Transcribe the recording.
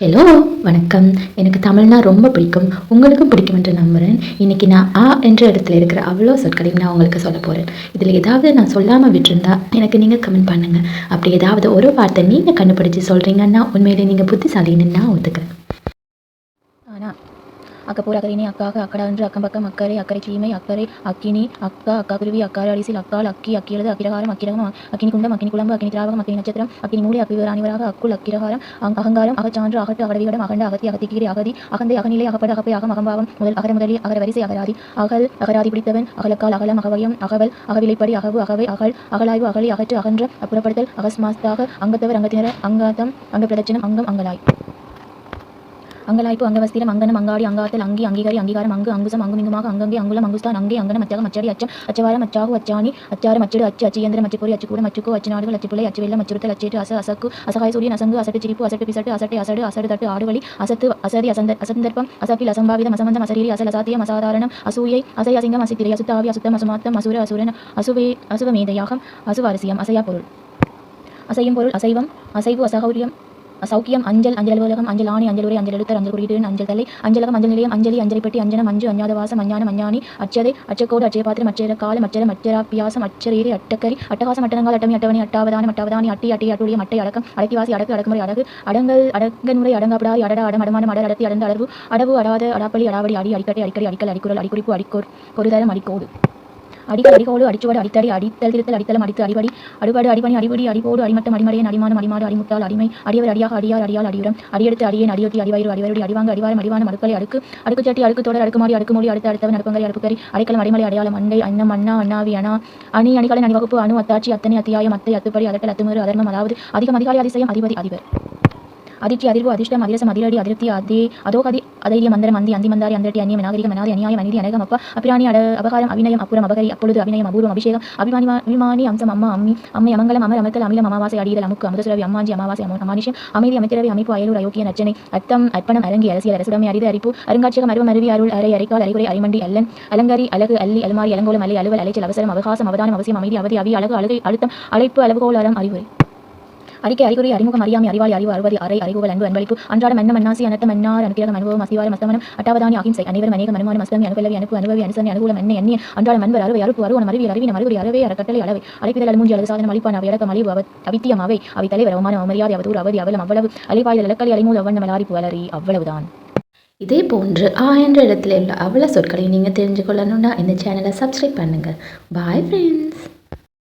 Hello, வணக்கம். எனக்கு தமிழ்னா ரொம்ப பிடிக்கும். உங்களுக்கும் பிடிக்கும் என்று நம்புகிறேன். இன்றைக்கி நான் என்ற இடத்துல இருக்கிற அவ்வளோ சொற்களையும் நான் உங்களுக்கு சொல்ல போகிறேன். இதில் ஏதாவது நான் சொல்லாமல் விட்டுருந்தா எனக்கு நீங்கள் கமெண்ட் பண்ணுங்கள். அப்படி ஏதாவது ஒரு வார்த்தை நீங்கள் கண்டுபிடிச்சி சொல்கிறீங்கன்னா உண்மையிலே நீங்கள் புத்திசாலின்னு நான் ஒத்துக்கிறேன். ஆனால் அக்கப்போர் அக்கறையினை அக்காக அக்கடா என்று அக்கம் பக்கம் அக்கறை அக்கறை சீமை அக்கறை அக்கினி அக்கா அக்கா குருவி அக்காறு அரிசில் அக்கால் அக்கி அக்கியது அக்கிரகாரம் அக்கிரகம் அக்கினி குண்டம் அக்கினி குழம்பு அக்கினி திராவகம் அக்கினி நட்சத்திரம் அக்கினி மூடி அக்கிவர் அணிவராக அக்குள் அக்கிரகாரம் அகங்காரம் அகச்சான்று அகட்டு அகடவிகடம் அகண்ட அகத்தி அகத்திக்கீரை அகதி அகந்தை அகநிலை அகப்படு அகப்பை அகம் அகம்பாவம் முதல் அகர முதலி அகர வரிசை அகராதி அகல் அகராதி பிடித்தவன் அகலக்கால் அகலம் அகவயம் அகவல் அகவிலைப்படி அகவு அகவை அகல் அகலாய்வு அகலி அகற்று அகன்ற அப்புறப்படுத்தல் அகஸ்மாஸ்தாக அங்கத்தவர் அங்கத்தினர் அங்காத்தம் அங்க பிரதட்சணம் அங்கம் அங்கலாய் அங்கலாய்ப்பு அங்கவஸ்திரம் அங்கனம் அங்காடி அங்காத்தல் அங்கி அங்கீகாரி அங்கீகாரம் அங்கு அங்குசம் அங்குமிங்குமாக அங்கங்கே அங்குலம் அங்குஸ்தான் அங்கே அங்கனம் அச்சகம் அச்சடி அச்சம் அச்சவாரம் அச்சாகு அச்சாணி அச்சாரம் அச்சடு அச்சு அச்சியந்திரம் அச்சுப்பொறி அச்சுக்கூடம் அச்சுக்கோ அச்சுநாடுகள் அச்சுப்பிள்ளை அச்சுவெல்லம் அச்சுறுத்தல் அச்சேட்டு அசக்கு அசகாய சூரியன் அசங்கு அசட்டு சிரிப்பு அசட்டு பிசட்டு அசட்டை அசடு அசடு தட்டு ஆடுவழி அசத்து அசதி அசந்தர்ப்பம் அசக்கில் அசம்பாவிதம் அசம்பந்தம் அசரீரி அசல் அசாத்தியம் அசாதாரணம் அசூயை அசை அசிங்கம் அசித்திரை அசுத்தாவி அசுத்தம் அசுமாத்தம் அசுர அசுரன் அசுவமேதையாகம் அசுவாரசியம் அசையா பொருள் அசையும் பொருள் அசைவம் அசைவு அசகௌரியம் சௌக்கியம் அஞ்சல் அஞ்சல் அலுவலகம் அஞ்சல் ஆணி அஞ்சல் உரை அஞ்சல் எழுத்தர் அஞ்சல் குறியீடு அஞ்சல் தலை அஞ்சலகம் அஞ்சல் நிலையம் அஞ்சலி அஞ்சலிப்பட்டி அஞ்சனம் அஞ்சு அஞ்ஞாத வாசம் அஞ்ஞானம் அஞ்ஞானி அச்சதை அச்சக்கோடு அச்சய பாத்திரம் அச்சர காலம் அச்சரம் அச்சராபியாசம் அச்சரேரி அட்டக்கரி அட்டகாசம் அட்டனங்கால் அட்டமி அட்டவணி அட்டாவதானி அட்டி அட்டி அட்டுளியம் அட்டை அடக்கம் அடக்கிவாசி அடக்கு அடக்குமுறை அடகு அடங்கல் அடங்கன்முறை அடங்காப்படாரி அடட அடம் அடமானம் அடர் அடர்த்தி அடர்ந்த அடர்வு அடவு அடாத அடாப்பள்ளி அடாவடி அடி அடிக்கட்டை அடிக்கடி அடிக்கல் அடிக்குறல் அடிக்குறிப்பு அடிக்கோர் பொருதரம் அடிக்கோடு அடிக்கல் அடிகோடு அடிச்சுவடு அடித்தடி அடித்தல் திருத்தல் அடித்தலம் அடித்து அடிபடி அடுபாடு அடிபணி அடிபடி அடிபோடு அடிமட்டம் அடிமடையன் அடிமானம் அடிமாடு அடிமுட்டால் அடிமை அடியவர் அடியாக அடியார் அடியால் அடியுரம் அடியெடுத்து அடியேன் அடியொத்தி அடிவயிறு அடிவருடி அடிவாங்க அடிவாரம் அடிவானம் அடுக்கலை அடுக்குச்சட்டி அடுக்கு தொடர் அடுக்குமாடி அடுக்குமொழி அடுத்த அடுத்தவன் அடுப்பங்கரை அடுப்புக்கறி அடைக்கலம் அடிமலை அடையாளம் அண்டை அன்னம் அண்ணா அண்ணாவி அணா அணி அணிகலன் அணிவகுப்பு அணு அத்தாட்சி அத்தனை அத்தியாயம் அத்தை அத்துப்படி அதட்டல் அத்துமறு அதர்மம் அதாவது அதிகம் அதிகாலை அதிசயம் அதிபதி அதிபர் அதிர்ச்சி அதிர்வு அதிர்ஷ்டம் அதிரசம் அதிரடி அதிருப்தி அதே அதோகதி அதைரியம் மந்திரம் அந்தி அந்தி மந்தாரி அந்தட்டி அந்நியம் நாகரிகம் அனாதி அநியாயம் அநீதி அநேகம் அப்பா அபிராணி அபகாரம் அபிநயம் அப்புறம் அபகரி அப்பொழுது அபிநயம் அபூர்வம் அபிஷேகம் அபிமானி அம்சம் அம்மா அம்மை அமங்கலம் அமர் அமர்த்தல் அமிலம் அமாவாசை அடியல் அமுக்கு அமுதசுரவி அம்மாஞ்சி அமாவாசை அமானுஷம் அமைதி அமைச்சரவை அமைப்பு அயலூர் அயோக்கிய நச்சனை அத்தம் அர்ப்பணம் அரங்கி அரசியல் அரசுடமை அரிது அரிப்பு அருங்காட்சியகம் அருவம் அருவி அருள் அரை அரைக்கால் அரைகுறை அரைமண்டி அல்லன் அலங்கரி அழகு அல்லி அலுமாரி அலங்கோலம் அலை அலுவல் அலைச்சல் அவசரம் அவகாசம் அவதானம் அவசியம் அமைதி அவதி அவி அழகு அழுகை அழுத்தம் அழைப்பு அளவுகோல் அறம் அறிவுரை அறிக்கை அறிகுறி அறிமுகம் அறியாமை அறிவாளி அறிவு அறுபது அறை அறிவுகள் அன்பு அன்பளிப்பு அன்றாடம் அன்னம் அன்னாசி அனத்தம் அன்னார் அனுக்கிரகம் அனுபவம் அஸ்திவாரம் அஸ்தமனம் அட்டாவதானி அகிம்சை அனைவரும் அநேகம் அனுமானம் அஸ்தமி அனுபலவி அனுப்பு அனுபவி அனுசரணை அனுகூலம் எண்ணெய் அன்றாடம் அன்பர் அறுவை அறுப்பு அருவம் அறிவியல் அறிவினம் அறிகுறி அறவே அறக்கட்டளை அளவை அழைப்பிதழ் அலுமூஞ்சி அழகு சாதனம் அளிப்பான் அவை அடக்கம் அழிவு அவித்தியம் அவை தலைவர் அவமானம் அமரியாதை அவதூறு அவதி அவலம் அவ்வளவு அலைப்பாய்தல் இலக்கலி அலைமூல் அவ்வண்ணம் அலாரிப்பு அலறி அவ்வளவுதான். இதே போன்று என்ற இடத்துல உள்ள அவ்வளோ சொற்களை நீங்கள் தெரிஞ்சு கொள்ளணும்னா இந்த சேனலை சப்ஸ்கிரைப் பண்ணுங்கள். Bye friends.